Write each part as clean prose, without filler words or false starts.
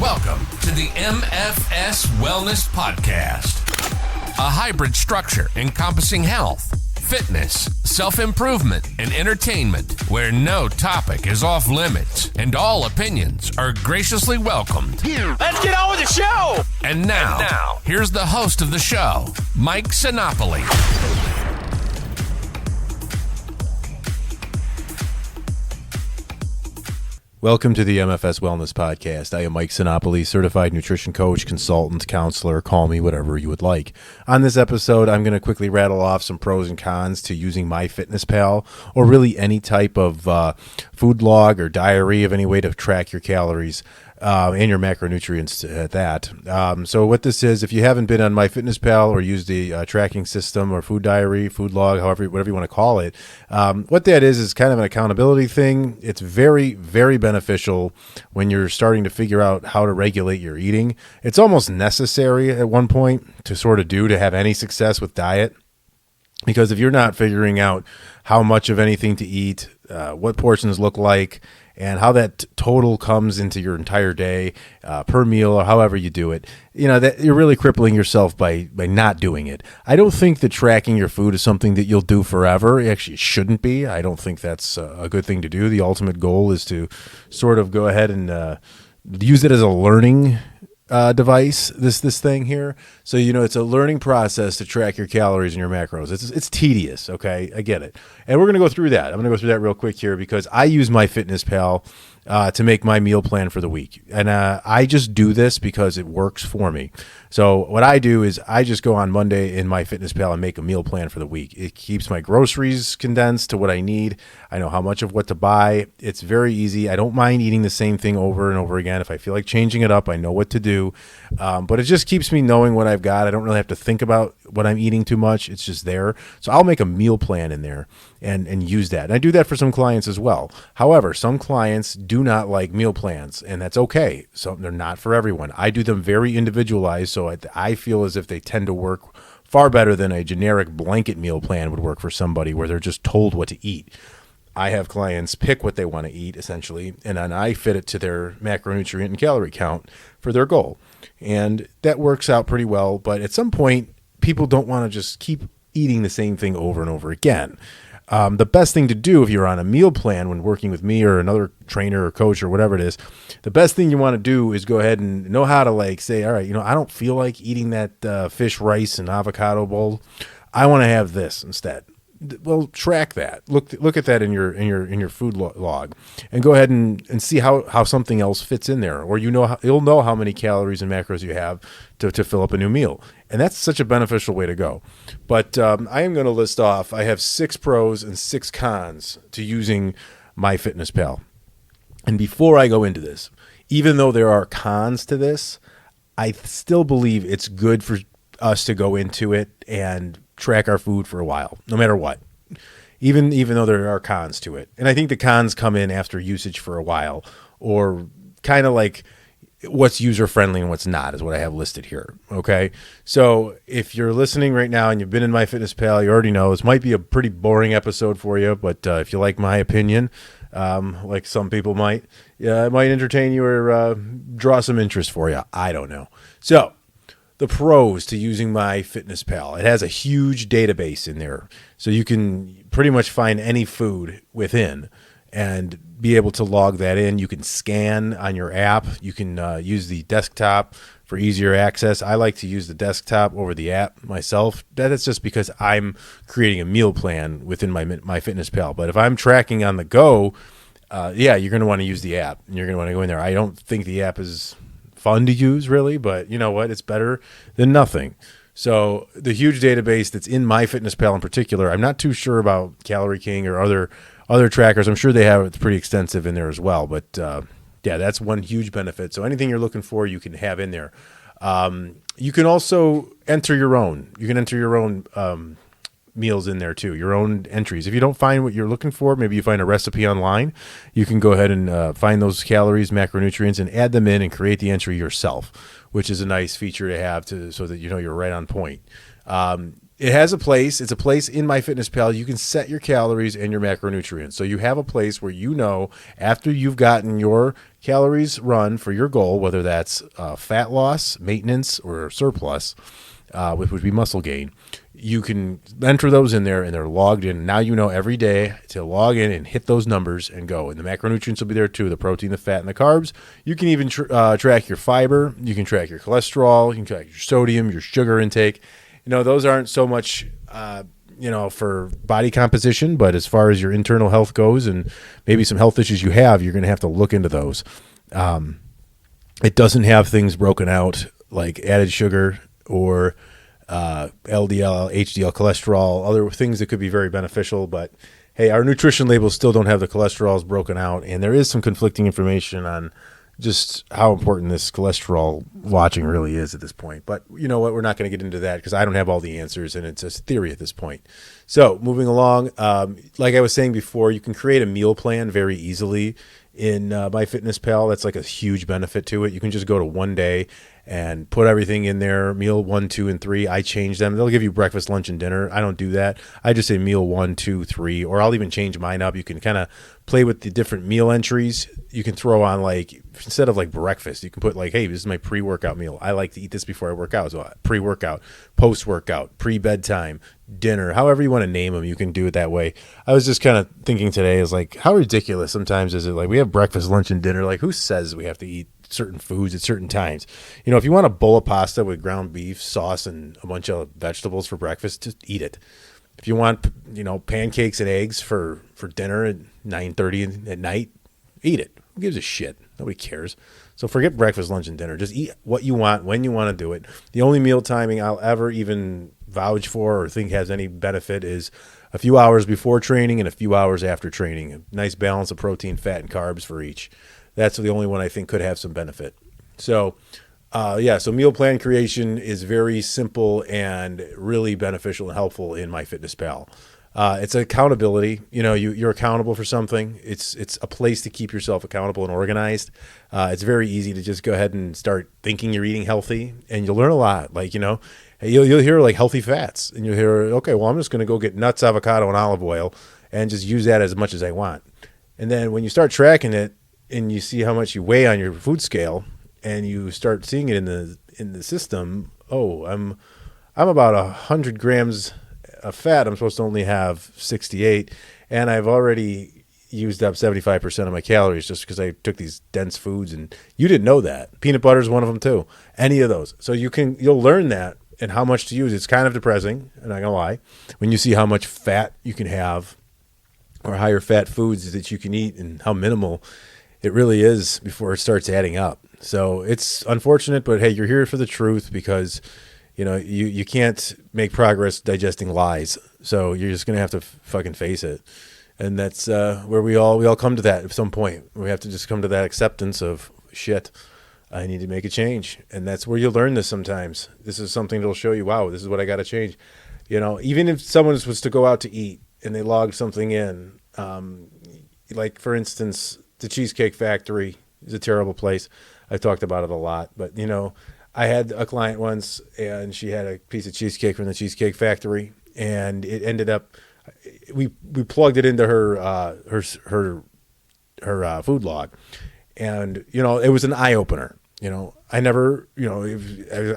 Welcome to the MFS Wellness Podcast, a hybrid structure encompassing health, fitness, self-improvement, and entertainment, where no topic is off limits and all opinions are graciously welcomed. Let's get on with the show! And now, here's the host of the show, Mike Sinopoli. Welcome to the MFS Wellness Podcast. I am Mike Sinopoli, certified nutrition coach, consultant, counselor, call me whatever you would like. On this episode, I'm going to quickly rattle off some pros and cons to using MyFitnessPal, or really any type of food log or diary of any way to track your calories and your macronutrients at that. So what this is, if you haven't been on MyFitnessPal or used the tracking system or food diary, food log, whatever you want to call it, what that is kind of an accountability thing. It's very, very beneficial when you're starting to figure out how to regulate your eating. It's almost necessary at one point to sort of to have any success with diet. Because if you're not figuring out how much of anything to eat, what portions look like, and how that total comes into your entire day per meal or however you do it, that you're really crippling yourself by not doing it. I don't think that tracking your food is something that you'll do forever. Actually, it shouldn't be. I don't think that's a good thing to do. The ultimate goal is to sort of go ahead and use it as a learning device, this thing here. So, it's a learning process to track your calories and your macros. It's tedious, okay? I get it. And we're going to go through that. I'm going to go through that real quick here because I use MyFitnessPal to make my meal plan for the week. And I just do this because it works for me. So what I do is I just go on Monday in MyFitnessPal and make a meal plan for the week. It keeps my groceries condensed to what I need. I know how much of what to buy. It's very easy. I don't mind eating the same thing over and over again. If I feel like changing it up, I know what to do. But it just keeps me knowing what I've got. I don't really have to think about what I'm eating too much. It's just there. So I'll make a meal plan in there and use that. And I do that for some clients as well. However, some clients do not like meal plans, and that's okay. So they're not for everyone. I do them very individualized, so I feel as if they tend to work far better than a generic blanket meal plan would work for somebody where they're just told what to eat. I have clients pick what they want to eat, essentially, and then I fit it to their macronutrient and calorie count for their goal. And that works out pretty well, but at some point, people don't want to just keep eating the same thing over and over again. The best thing to do if you're on a meal plan when working with me or another trainer or coach or whatever it is, the best thing you want to do is go ahead and know how to say, all right, I don't feel like eating that fish, rice, and avocado bowl. I want to have this instead. Well, track that. Look at that in your food log, and go ahead and see how something else fits in there, or you'll know how many calories and macros you have to fill up a new meal, and that's such a beneficial way to go. But I am going to list off. I have 6 pros and 6 cons to using MyFitnessPal. And before I go into this, even though there are cons to this, I still believe it's good for us to go into it and track our food for a while, no matter what, even though there are cons to it. And I think the cons come in after usage for a while, or kind of like what's user-friendly and what's not is what I have listed here, okay? So if you're listening right now and you've been in MyFitnessPal, you already know this might be a pretty boring episode for you, but if you like my opinion, like some people might, it might entertain you or draw some interest for you. I don't know. So the pros to using MyFitnessPal. It has a huge database in there, so you can pretty much find any food within and be able to log that in. You can scan on your app. You can use the desktop for easier access. I like to use the desktop over the app myself. That is just because I'm creating a meal plan within MyFitnessPal. But if I'm tracking on the go, you're going to want to use the app, and you're going to want to go in there. I don't think the app is fun to use really, but you know what? It's better than nothing. So the huge database that's in MyFitnessPal in particular, I'm not too sure about Calorie King or other trackers. I'm sure they have it's pretty extensive in there as well. But that's one huge benefit. So anything you're looking for, you can have in there. You can also enter your own. You can enter your own meals in there too, your own entries. If you don't find what you're llooking for, maybe you find a recipe online, you can go ahead and find those calories, macronutrients, and add them in and create the entry yourself, which is a nice feature to have so that you're right on point. it has a place. It's a place in MyFitnessPal. You can set your calories and your macronutrients. So you have a place where you know after you've gotten your calories run for your goal, whether that's fat loss, maintenance, or surplus, which would be muscle gain, you can enter those in there and they're logged in. Now you know every day to log in and hit those numbers and go. And the macronutrients will be there too, the protein, the fat, and the carbs. You can even track your fiber. You can track your cholesterol. You can track your sodium, your sugar intake. Those aren't so much, for body composition, but as far as your internal health goes and maybe some health issues you have, you're going to have to look into those. It doesn't have things broken out like added sugar or LDL, HDL cholesterol, other things that could be very beneficial. But hey, our nutrition labels still don't have the cholesterols broken out. And there is some conflicting information on just how important this cholesterol watching really is at this point. But you know what? We're not going to get into that because I don't have all the answers and it's a theory at this point. So moving along, like I was saying before, you can create a meal plan very easily in MyFitnessPal. That's like a huge benefit to it. You can just go to one day and put everything in there. Meal 1, 2, and 3. I change them. They'll give you breakfast, lunch, and dinner. I don't do that. I just say meal 1, 2, 3, or I'll even change mine up. You can kind of play with the different meal entries. You can throw on instead of breakfast, you can put hey, this is my pre-workout meal. I like to eat this before I work out. So pre-workout, post-workout, pre-bedtime, dinner, however you want to name them, you can do it that way. I was just kind of thinking today is how ridiculous sometimes is it? We have breakfast, lunch, and dinner. Who says we have to eat certain foods at certain times? If you want a bowl of pasta with ground beef, sauce, and a bunch of vegetables for breakfast, just eat it. If you want, pancakes and eggs for dinner at 9:30 at night, eat it. Who gives a shit? Nobody cares. So forget breakfast, lunch, and dinner. Just eat what you want when you want to do it. The only meal timing I'll ever even vouch for or think has any benefit is a few hours before training and a few hours after training. A nice balance of protein, fat, and carbs for each. That's the only one I think could have some benefit. So, so meal plan creation is very simple and really beneficial and helpful in MyFitnessPal. It's accountability. You're accountable for something. It's a place to keep yourself accountable and organized. It's very easy to just go ahead and start thinking you're eating healthy, and you'll learn a lot. You'll hear healthy fats, and you'll hear, okay, well, I'm just going to go get nuts, avocado, and olive oil, and just use that as much as I want. And then when you start tracking it, and you see how much you weigh on your food scale, and you start seeing it in the system, I'm about 100 grams of fat. I'm supposed to only have 68, and I've already used up 75% of my calories just because I took these dense foods, and you didn't know that. Peanut butter is one of them too. Any of those. So you'll learn that and how much to use. It's kind of depressing, I'm not gonna lie, when you see how much fat you can have or higher fat foods that you can eat and how minimal it really is before it starts adding up. So it's unfortunate, but hey, you're here for the truth because you can't make progress digesting lies. So you're just gonna have to fucking face it, and that's where we all come to that at some point. We have to just come to that acceptance of shit. I need to make a change, and that's where you learn this. Sometimes this is something that'll show you, wow, this is what I got to change. Even if someone was to go out to eat and they logged something in, for instance, the Cheesecake Factory is a terrible place. I've talked about it a lot, but I had a client once, and she had a piece of cheesecake from the Cheesecake Factory, and it ended up we plugged it into her food log, and it was an eye opener. I never,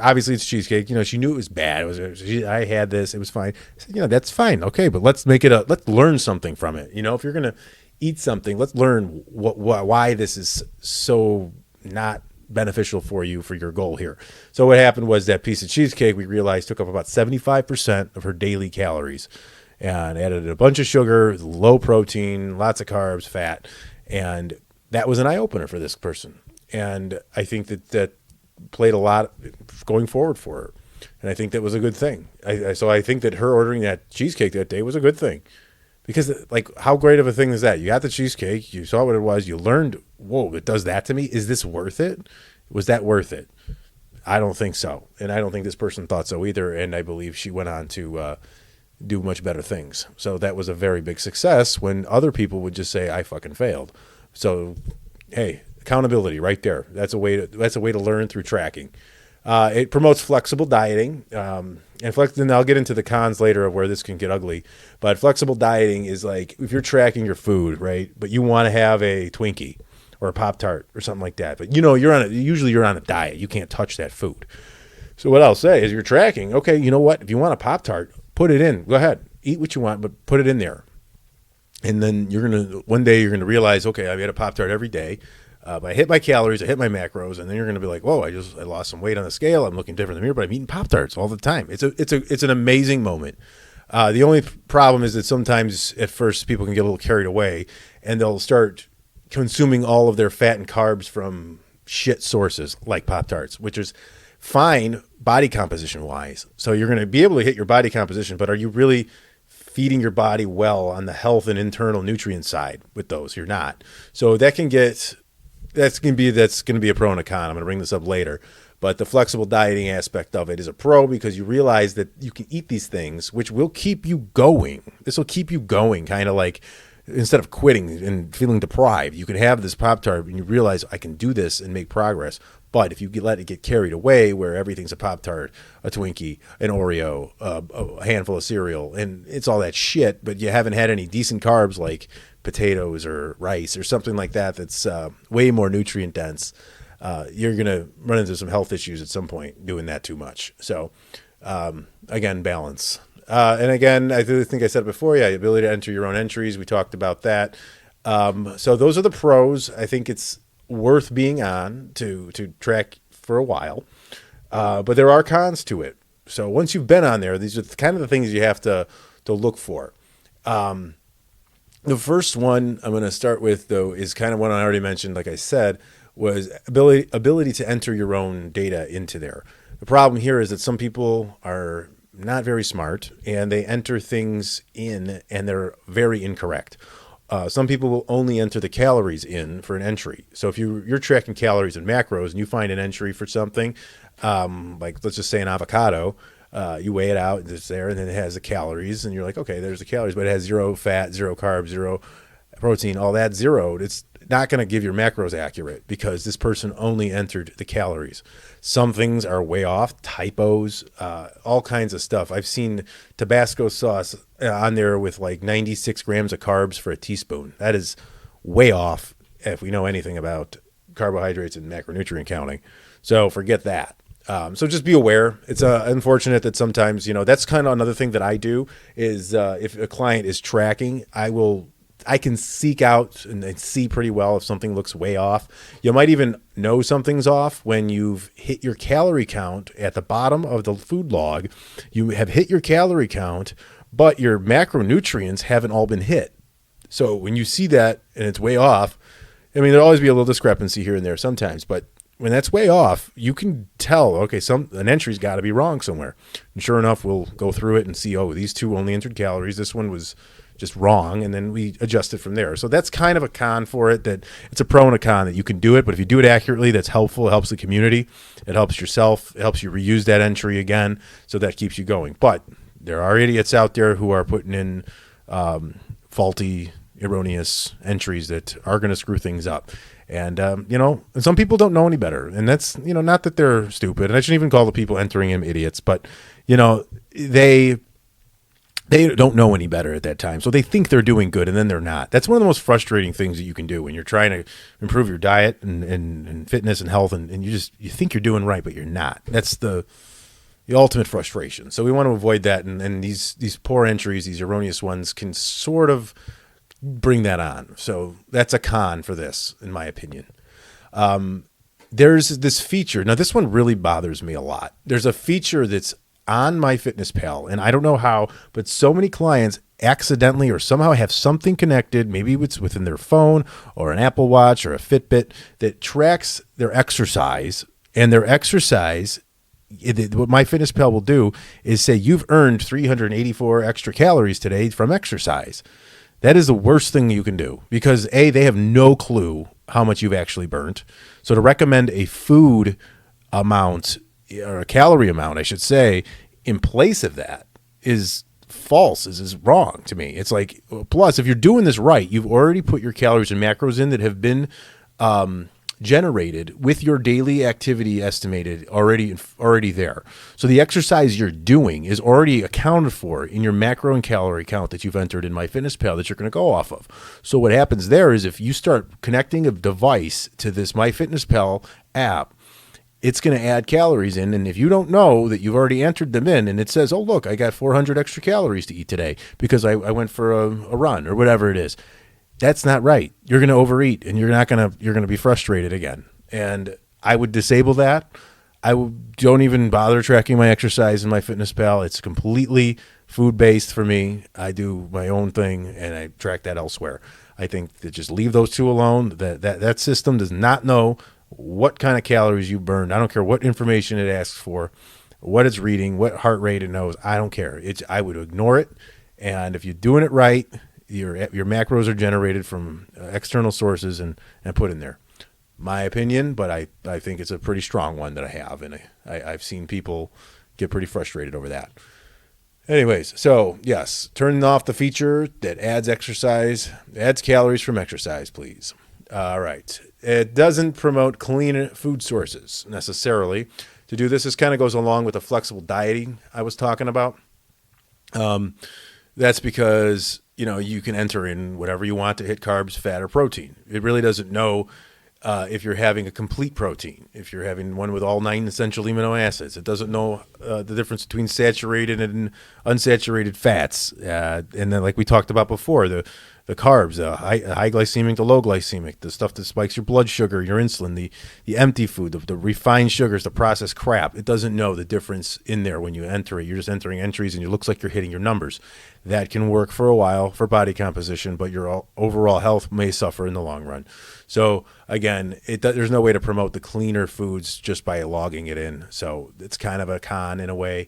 obviously it's cheesecake. She knew it was bad. I had this. It was fine. I said, that's fine. Okay, but let's let's learn something from it. If you're gonna eat something, let's learn why this is so not beneficial for you for your goal here. So what happened was that piece of cheesecake, we realized, took up about 75% of her daily calories, and added a bunch of sugar, low protein, lots of carbs, fat, and that was an eye opener for this person. And I think that played a lot going forward for her, and I think that was a good thing. So I think that her ordering that cheesecake that day was a good thing. Because, how great of a thing is that? You got the cheesecake, you saw what it was, you learned, whoa, it does that to me? Is this worth it? Was that worth it? I don't think so. And I don't think this person thought so either. And I believe she went on to do much better things. So that was a very big success when other people would just say, I fucking failed. So, hey, accountability right there. That's a way to learn through tracking. It promotes flexible dieting. And I'll get into the cons later of where this can get ugly. But flexible dieting is like if you're tracking your food, right? But you want to have a Twinkie or a Pop-Tart or something like that. But usually you're on a diet. You can't touch that food. So what I'll say is you're tracking. Okay, you know what? If you want a Pop-Tart, put it in. Go ahead. Eat what you want, but put it in there. And then one day you're going to realize, okay, I've had a Pop-Tart every day. I hit my calories, I hit my macros, and then you're going to be like, whoa, I lost some weight on the scale. I'm looking different than here, but I'm eating Pop-Tarts all the time. It's an amazing moment. The only problem is that sometimes at first people can get a little carried away and they'll start consuming all of their fat and carbs from shit sources like Pop-Tarts, which is fine body composition wise. So you're going to be able to hit your body composition, but are you really feeding your body well on the health and internal nutrient side with those? You're not. So that's going to be a pro and a con. I'm going to bring this up later. But the flexible dieting aspect of it is a pro because you realize that you can eat these things, which will keep you going. This will keep you going, kind of like instead of quitting and feeling deprived, you can have this Pop-Tart and you realize I can do this and make progress. But if you let it get carried away where everything's a Pop-Tart, a Twinkie, an Oreo, a handful of cereal, and it's all that shit, but you haven't had any decent carbs like potatoes or rice or something like that that's way more nutrient dense, you're going to run into some health issues at some point doing that too much. So, again, balance. And again, I think I said it before, ability to enter your own entries. We talked about that. So those are the pros. I think it's worth being on to track for a while. But there are cons to it. So once you've been on there, these are kind of the things you have to look for. The first one I'm going to start with, though, is kind of one I already mentioned, like I said, was ability to enter your own data into there. The problem here is that some people are not very smart and they enter things in and they're very incorrect. Some people will only enter the calories in for an entry. So if you're tracking calories and macros and you find an entry for something, like let's just say an avocado, you weigh it out, it's there, and then it has the calories, and you're like, okay, there's the calories, but it has 0 fat, 0 carbs, 0 protein, all that zeroed. It's not going to give your macros accurate because this person only entered the calories. Some things are way off, typos, all kinds of stuff. I've seen Tabasco sauce on there with like 96 grams of carbs for a teaspoon. That is way off if we know anything about carbohydrates and macronutrient counting. So forget that. So just be aware. It's unfortunate that sometimes, that's kind of another thing that I do is if a client is tracking, I can seek out and see pretty well if something looks way off. You might even know something's off when you've hit your calorie count at the bottom of the food log. You have hit your calorie count, but your macronutrients haven't all been hit. So when you see that and it's way off, there'll always be a little discrepancy here and there sometimes, but when that's way off, you can tell, okay, an entry's got to be wrong somewhere. And sure enough, we'll go through it and see, these two only entered calories. This one was just wrong, and then we adjust it from there. So that's kind of a con for it, that it's a pro and a con that you can do it, but if you do it accurately, that's helpful. It helps the community. It helps yourself. It helps you reuse that entry again, so that keeps you going. But there are idiots out there who are putting in faulty, erroneous entries that are going to screw things up. And, and some people don't know any better. And that's, not that they're stupid. And I shouldn't even call the people entering them idiots, but, they don't know any better at that time. So they think they're doing good and then they're not. That's one of the most frustrating things that you can do when you're trying to improve your diet and fitness and health. And you think you're doing right, but you're not. That's the ultimate frustration. So we want to avoid that. And these poor entries, these erroneous ones can sort of bring that on. So that's a con for this, in my opinion. There's this feature. Now, this one really bothers me a lot. There's a feature that's on MyFitnessPal, and I don't know how, but so many clients accidentally or somehow have something connected, maybe it's within their phone or an Apple Watch or a Fitbit, that tracks their exercise. And their exercise, what MyFitnessPal will do is say, you've earned 384 extra calories today from exercise. That is the worst thing you can do because they have no clue how much you've actually burnt. So to recommend a food amount or a calorie amount, I should say, in place of that is false, is wrong to me. It's like, plus if you're doing this right, you've already put your calories and macros in that have been generated with your daily activity estimated already there. So the exercise you're doing is already accounted for in your macro and calorie count that you've entered in MyFitnessPal that you're going to go off of. So what happens there is if you start connecting a device to this MyFitnessPal app, it's going to add calories in. And if you don't know that you've already entered them in and it says, oh, look, I got 400 extra calories to eat today because I went for a run or whatever it is. That's not right. You're going to overeat and you're going to be frustrated again. And I would disable that. Don't even bother tracking my exercise in MyFitnessPal. It's completely food-based for me. I do my own thing and I track that elsewhere. I think that just leave those two alone. That system does not know what kind of calories you burned. I don't care what information it asks for, what it's reading, what heart rate it knows. I don't care. I would ignore it. And if you're doing it right, your macros are generated from external sources and put in there. My opinion, but I think it's a pretty strong one that I have, and I've seen people get pretty frustrated over that. Anyways, so yes, turning off the feature that adds calories from exercise, please. All right. It doesn't promote clean food sources necessarily. To do this kind of goes along with the flexible dieting I was talking about. That's because you can enter in whatever you want to hit carbs, fat, or protein. It really doesn't know if you're having a complete protein, if you're having one with all 9 essential amino acids. It doesn't know the difference between saturated and unsaturated fats. And then like we talked about before, the carbs, the high glycemic to low glycemic, the stuff that spikes your blood sugar, your insulin, the empty food, the refined sugars, the processed crap. It doesn't know the difference in there when you enter it. You're just entering entries and it looks like you're hitting your numbers. That can work for a while for body composition, but your overall health may suffer in the long run. So again, there's no way to promote the cleaner foods just by logging it in. So it's kind of a con in a way.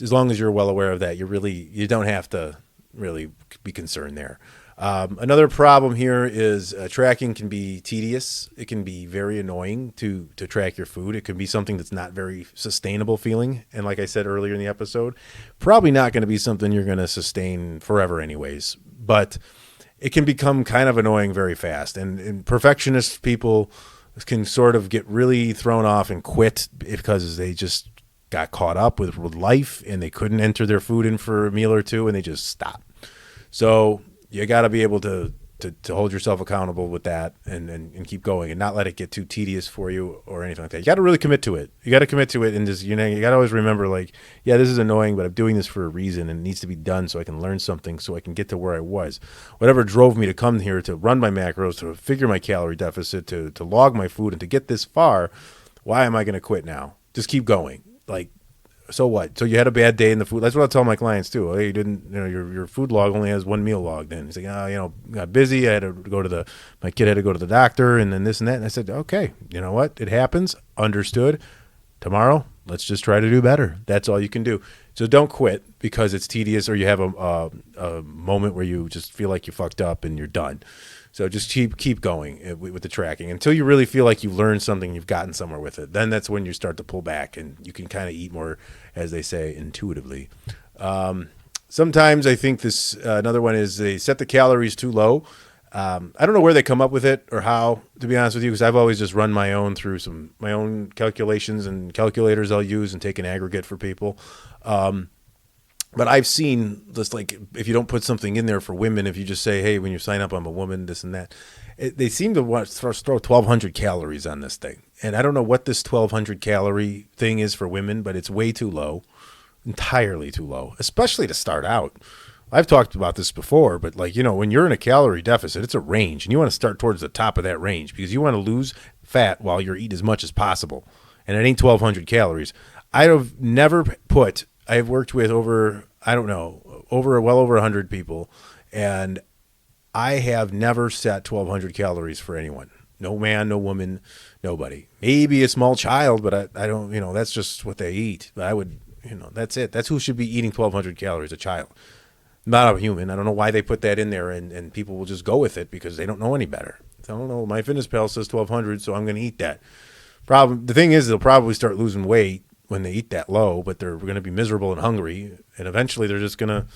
As long as you're well aware of that, you don't have to really be concerned there. Another problem here is tracking can be tedious. It can be very annoying to track your food. It can be something that's not very sustainable feeling. And like I said earlier in the episode, probably not going to be something you're going to sustain forever anyways. But it can become kind of annoying very fast. And perfectionist people can sort of get really thrown off and quit because they just got caught up with life and they couldn't enter their food in for a meal or two and they just stop. So you got to be able to hold yourself accountable with that and keep going and not let it get too tedious for you or anything like that. You got to really commit to it. You got to commit to it and just, you got to always remember this is annoying, but I'm doing this for a reason and it needs to be done so I can learn something so I can get to where I was. Whatever drove me to come here to run my macros, to figure my calorie deficit, to log my food and to get this far, why am I going to quit now? Just keep going. So what? So you had a bad day in the food. That's what I tell my clients too. Hey, you didn't, your food log only has one meal logged in. He's like, got busy. I had to go to my kid had to go to the doctor and then this and that. And I said, okay, you know what? It happens. Understood. Tomorrow, let's just try to do better. That's all you can do. So don't quit because it's tedious or you have a moment where you just feel like you fucked up and you're done. So just keep going with the tracking until you really feel like you've learned something, you've gotten somewhere with it. Then that's when you start to pull back and you can kind of eat more, as they say, intuitively. Sometimes I think another one is they set the calories too low. I don't know where they come up with it or how, to be honest with you, because I've always just run my own through my own calculations and calculators I'll use and take an aggregate for people. But I've seen this, if you don't put something in there for women, if you just say, hey, when you sign up, I'm a woman, this and that, they seem to want to throw 1,200 calories on this thing. And I don't know what this 1,200 calorie thing is for women, but it's way too low, entirely too low, especially to start out. I've talked about this before, but when you're in a calorie deficit, it's a range, and you want to start towards the top of that range because you want to lose fat while you're eating as much as possible. And it ain't 1,200 calories. I've worked with well over 100 people, and I have never set 1,200 calories for anyone. No man, no woman, nobody. Maybe a small child, but I don't, that's just what they eat. But I would, that's it. That's who should be eating 1,200 calories, a child. Not a human. I don't know why they put that in there, and people will just go with it because they don't know any better. I don't know. MyFitnessPal says 1,200, so I'm going to eat that. The thing is, they'll probably start losing weight when they eat that low, but they're going to be miserable and hungry, and eventually they're just going to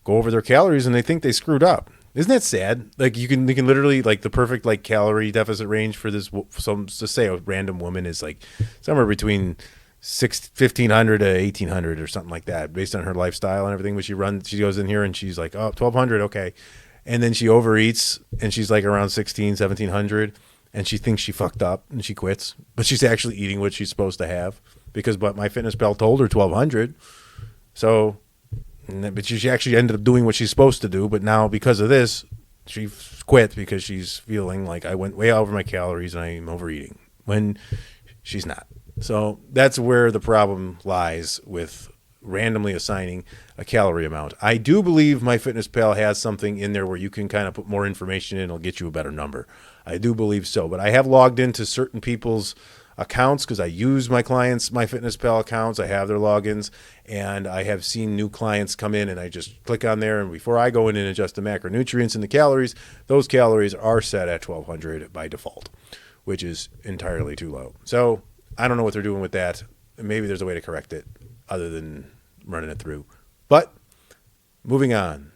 go over their calories and they think they screwed up. Isn't that sad? Like you can literally like the perfect like calorie deficit range for this. Some to say a random woman is like somewhere between 1,500 to 1,800 or something like that, based on her lifestyle and everything. When she goes in here and she's like, oh, 1,200, okay, and then she overeats and she's like around 1,700, and she thinks she fucked up and she quits, but she's actually eating what she's supposed to have because but MyFitnessPal told her 1,200, so. But she actually ended up doing what she's supposed to do. But now because of this, she quit because she's feeling like I went way over my calories and I'm overeating when she's not. So that's where the problem lies with randomly assigning a calorie amount. I do believe MyFitnessPal has something in there where you can kind of put more information in and it'll get you a better number. I do believe so. But I have logged into certain people's accounts because I use my clients' MyFitnessPal accounts. I have their logins, and I have seen new clients come in, and I just click on there, and before I go in and adjust the macronutrients and the calories, those calories are set at 1,200 by default, which is entirely too low. So I don't know what they're doing with that. Maybe there's a way to correct it other than running it through. But moving on.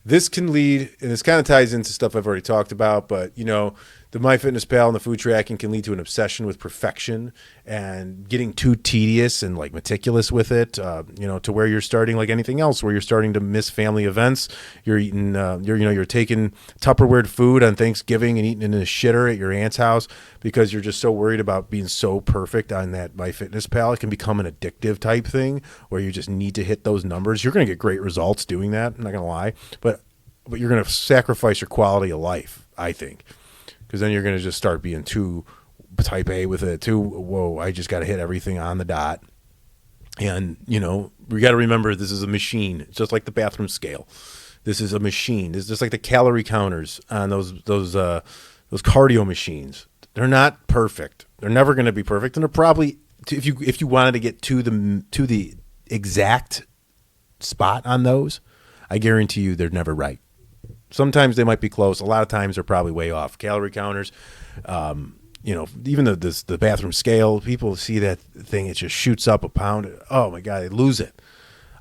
This can lead, and this kind of ties into stuff I've already talked about, but, you know, the MyFitnessPal and the food tracking can lead to an obsession with perfection and getting too tedious and like meticulous with it, you know, to where you're starting like anything else, where you're starting to miss family events. You're eating, you're taking Tupperware food on Thanksgiving and eating in a shitter at your aunt's house because you're just so worried about being so perfect on that MyFitnessPal. It can become an addictive type thing where you just need to hit those numbers. You're going to get great results doing that. I'm not going to lie, but you're going to sacrifice your quality of life, I think. Because then you're going to just start being too type A with it, too, whoa, I just got to hit everything on the dot. And, you know, we got to remember this is a machine. It's just like the bathroom scale. This is a machine. It's just like the calorie counters on those cardio machines. They're not perfect. They're never going to be perfect. And they're probably, if you wanted to get to the exact spot on those, I guarantee you they're never right. Sometimes they might be close. A lot of times they're probably way off. Calorie counters, you know, even the bathroom scale, people see that thing, it just shoots up a pound. Oh my God, they lose it.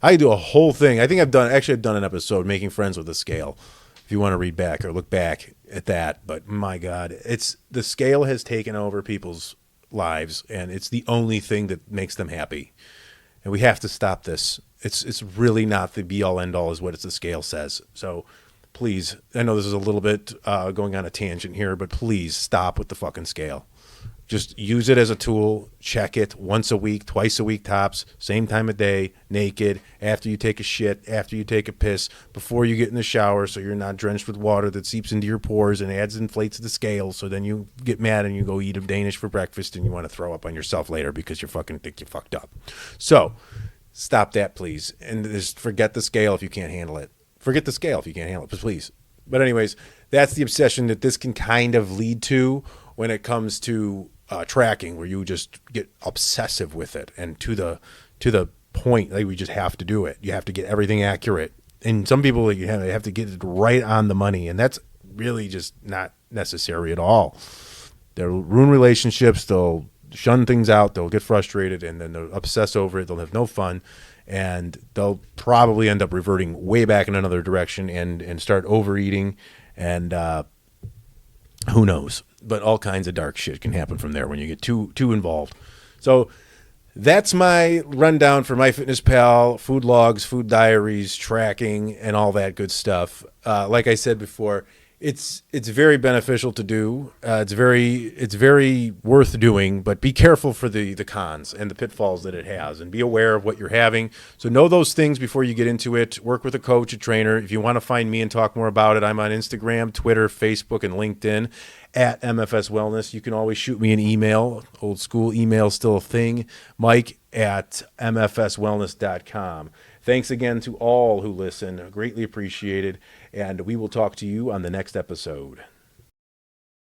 I do a whole thing. I think I've done an episode, Making Friends with the Scale, if you want to read back or look back at that. But my God, the scale has taken over people's lives, and it's the only thing that makes them happy. And we have to stop this. It's really not the be all end all is what the scale says. So please, I know this is a little bit going on a tangent here, but please stop with the fucking scale. Just use it as a tool. Check it once a week, twice a week tops, same time of day, naked, after you take a shit, after you take a piss, before you get in the shower so you're not drenched with water that seeps into your pores and inflates the scale. So then you get mad and you go eat a Danish for breakfast and you want to throw up on yourself later because you fucking think you fucked up. So stop that, please. And just forget the scale if you can't handle it. Forget the scale if you can't handle it, please. But anyways, that's the obsession that this can kind of lead to when it comes to tracking, where you just get obsessive with it and to the point like we just have to do it. You have to get everything accurate. And some people they have to get it right on the money, and that's really just not necessary at all. They'll ruin relationships. They'll shun things out. They'll get frustrated, and then they'll obsess over it. They'll have no fun. And they'll probably end up reverting way back in another direction and start overeating. And who knows? But all kinds of dark shit can happen from there when you get too involved. So that's my rundown for MyFitnessPal, food logs, food diaries, tracking, and all that good stuff. Like I said before, it's very beneficial to do. It's very worth doing, but be careful for the cons and the pitfalls that it has, and be aware of what you're having. So know those things before you get into it. Work with a coach, a trainer. If you want to find me and talk more about it, I'm on Instagram, Twitter, Facebook, and LinkedIn at MFS Wellness. You can always shoot me an email. Old school email still a thing. Mike at mfswellness.com. Thanks again to all who listen. Greatly appreciated. And we will talk to you on the next episode.